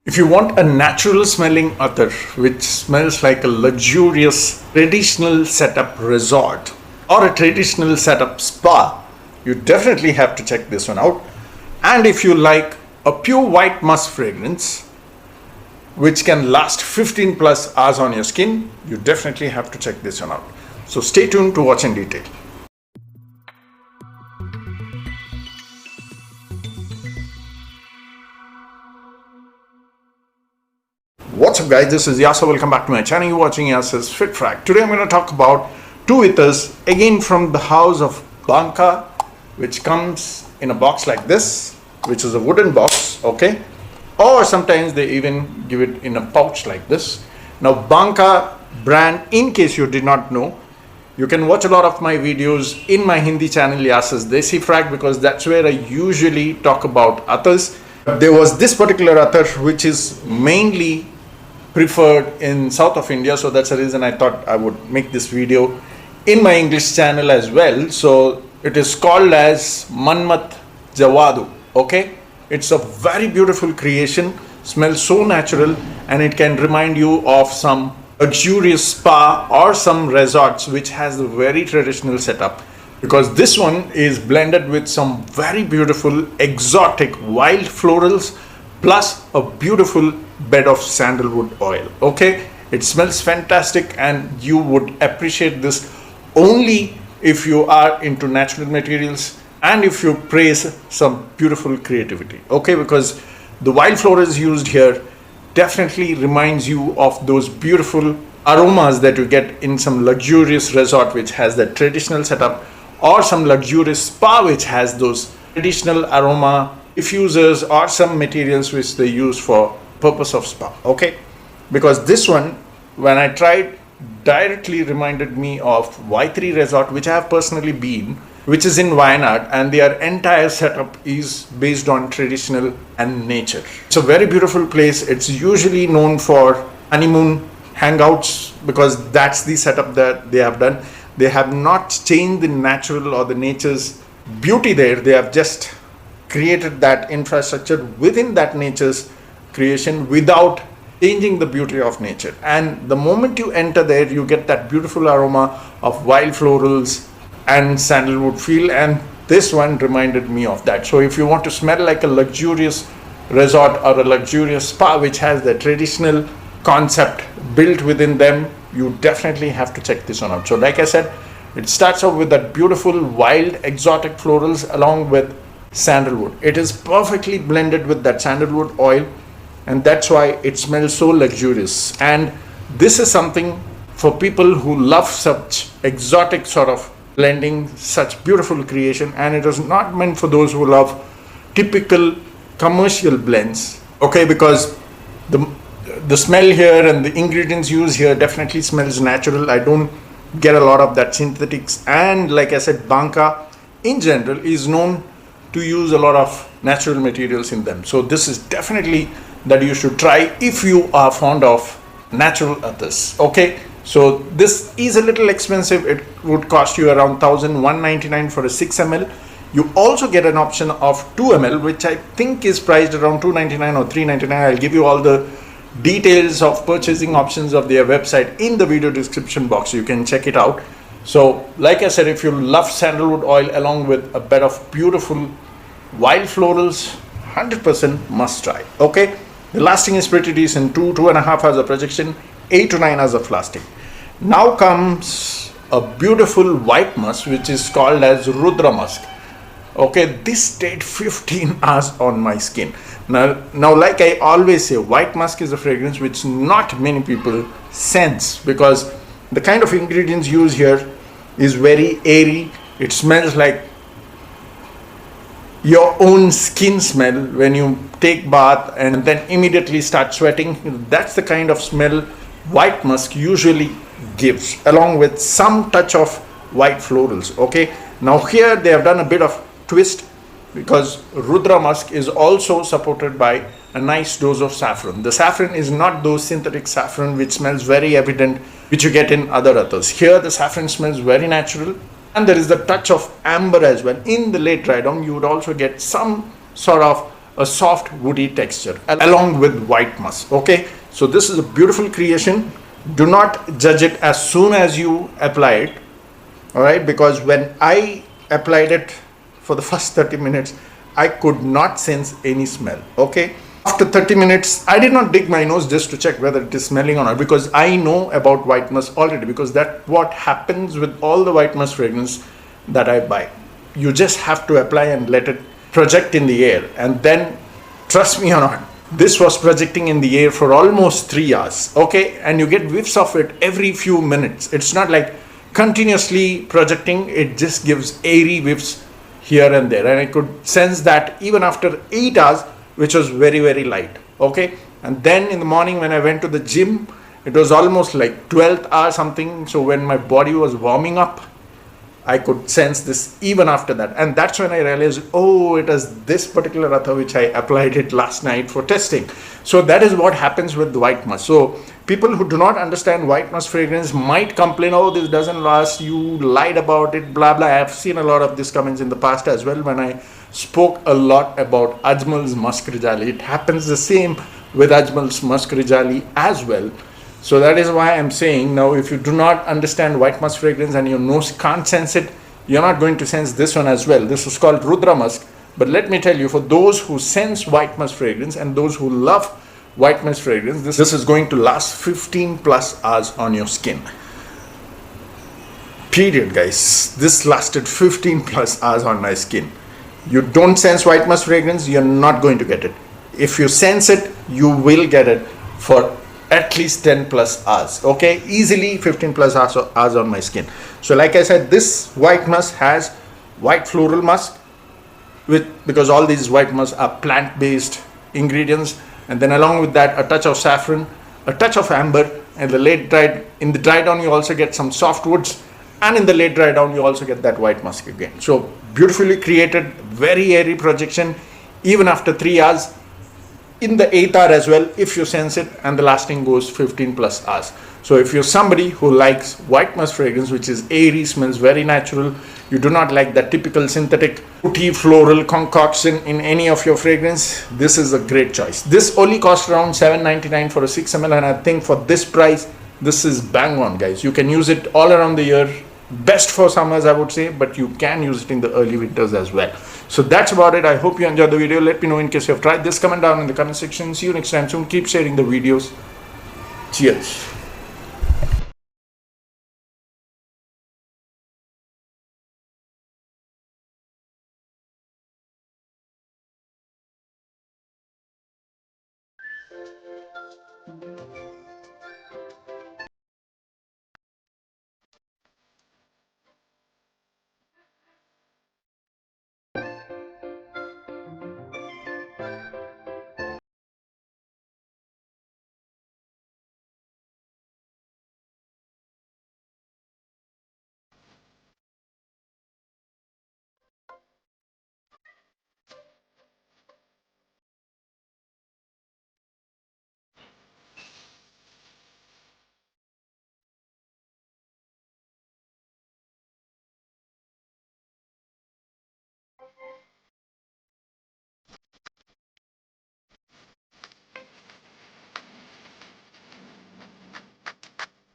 If you want a natural smelling attar which smells like a luxurious traditional setup resort or a traditional setup spa, you definitely have to check this one out. And if you like a pure white musk fragrance which can last 15 plus hours on your skin, you definitely have to check this one out. So stay tuned to watch in detail. What's up guys, this is Yasa. Welcome back to my channel. You're watching Yasa's Fit Frack. Today I'm going to talk about two ethers again from the house of Baanka, which comes in a box like this, which is a wooden box, okay? Or sometimes they even give it in a pouch like this. Now Baanka brand, in case you did not know, you can watch a lot of my videos in my Hindi channel Yasa's Desi Frack, because that's where I usually talk about attars. There was this particular attar which is mainly preferred in south of India, so that's the reason I thought I would make this video in my English channel as well. So it is called as Manmut Jawadu, okay? It's a very beautiful creation, smells so natural, and it can remind you of some luxurious spa or some resorts which has a very traditional setup, because this one is blended with some very beautiful exotic wild florals plus a beautiful bed of sandalwood oil, okay? It smells fantastic and you would appreciate this only if you are into natural materials and if you praise some beautiful creativity, okay? Because the wild florals used here definitely reminds you of those beautiful aromas that you get in some luxurious resort which has that traditional setup, or some luxurious spa which has those traditional aroma diffusers or some materials which they use for purpose of spa, okay? Because this one, when I tried, directly reminded me of Y3 resort, which I have personally been, which is in Wayanad, and their entire setup is based on traditional and nature. It's a very beautiful place. It's usually known for honeymoon hangouts because that's the setup that they have done. They have not changed the natural or the nature's beauty there. They have just created that infrastructure within that nature's creation without changing the beauty of nature. And the moment you enter there, you get that beautiful aroma of wild florals and sandalwood feel, and this one reminded me of that. So if you want to smell like a luxurious resort or a luxurious spa which has the traditional concept built within them, you definitely have to check this one out. So like I said, it starts off with that beautiful wild exotic florals along with sandalwood. It is perfectly blended with that sandalwood oil, and that's why it smells so luxurious. And this is something for people who love such exotic sort of blending, such beautiful creation, and it is not meant for those who love typical commercial blends, okay? Because the smell here and the ingredients used here definitely smells natural. I don't get a lot of that synthetics, and like I said, Baanka in general is known to use a lot of natural materials in them. So this is definitely that you should try if you are fond of natural attars, okay? So this is a little expensive. It would cost you around 1,199 for a 6 ml. You also get an option of 2 ml, which I think is priced around 299 or 399. I'll give you all the details of purchasing options of their website in the video description box. You can check it out. So like I said, if you love sandalwood oil along with a bed of beautiful wild florals, 100% must try, okay? The lasting is pretty decent, 2.5 hours of projection, 8 to 9 hours of lasting. Now comes a beautiful white musk which is called as Rudra musk, okay? This stayed 15 hours on my skin. Now like I always say, white musk is a fragrance which not many people sense, because the kind of ingredients used here is very airy. It smells like your own skin smell when you take bath and then immediately start sweating. That's the kind of smell white musk usually gives, along with some touch of white florals, okay? Now here they have done a bit of twist, because Rudra musk is also supported by a nice dose of saffron. The saffron is not those synthetic saffron which smells very evident, which you get in other attars. Here the saffron smells very natural, and there is the touch of amber as well. In the late dry down, you would also get some sort of a soft woody texture along with white musk. Okay, so this is a beautiful creation. Do not judge it as soon as you apply it, all right, because when I applied it for the first 30 minutes, I could not sense any smell. Okay, after 30 minutes, I did not dig my nose just to check whether it is smelling or not, because I know about white musk already, because that's what happens with all the white musk fragrance that I buy. You just have to apply and let it project in the air, and then, trust me or not, this was projecting in the air for almost 3 hours. Okay, and you get whiffs of it every few minutes. It's not like continuously projecting, it just gives airy whiffs here and there, and I could sense that even after 8 hours, which was very, very light. Okay, and then in the morning when I went to the gym, it was almost like 12th hour something. So when my body was warming up, I could sense this even after that, and that's when I realized, oh, it is this particular attar which I applied it last night for testing. So that is what happens with the white musk. So people who do not understand white musk fragrance might complain, oh, this doesn't last, you lied about it, blah blah. I have seen a lot of these comments in the past as well when I spoke a lot about Ajmal's Musk Rijali. It happens the same with Ajmal's Musk Rijali as well. So that is why I'm saying, now if you do not understand white musk fragrance and your nose can't sense it, you're not going to sense this one as well. This is called Rudra musk. But let me tell you, for those who sense white musk fragrance and those who love white musk fragrance, this is going to last 15 plus hours on your skin. Period, guys. This lasted 15 plus hours on my skin. You don't sense white musk fragrance, you're not going to get it. If you sense it, you will get it for at least 10 plus hours. Okay, easily 15 plus hours on my skin. So like I said, this white musk has white floral musk because all these white musk are plant-based ingredients, and then along with that a touch of saffron, a touch of amber, and in the dry down you also get some soft woods, and in the late dry down you also get that white musk again. So beautifully created, very airy projection even after 3 hours. In the 8th hour as well, if you sense it, and the lasting goes 15 plus hours. So if you're somebody who likes white musk fragrance, which is airy, smells very natural, you do not like that typical synthetic fruity floral concoction in any of your fragrance, this is a great choice. This only costs around $7.99 for a 6 ml, and I think for this price, this is bang on, guys. You can use it all around the year. Best for summers, I would say, but you can use it in the early winters as well. So that's about it. I hope you enjoyed the video. Let me know in case you have tried this. Comment down in the comment section. See you next time soon. Keep sharing the videos. Cheers.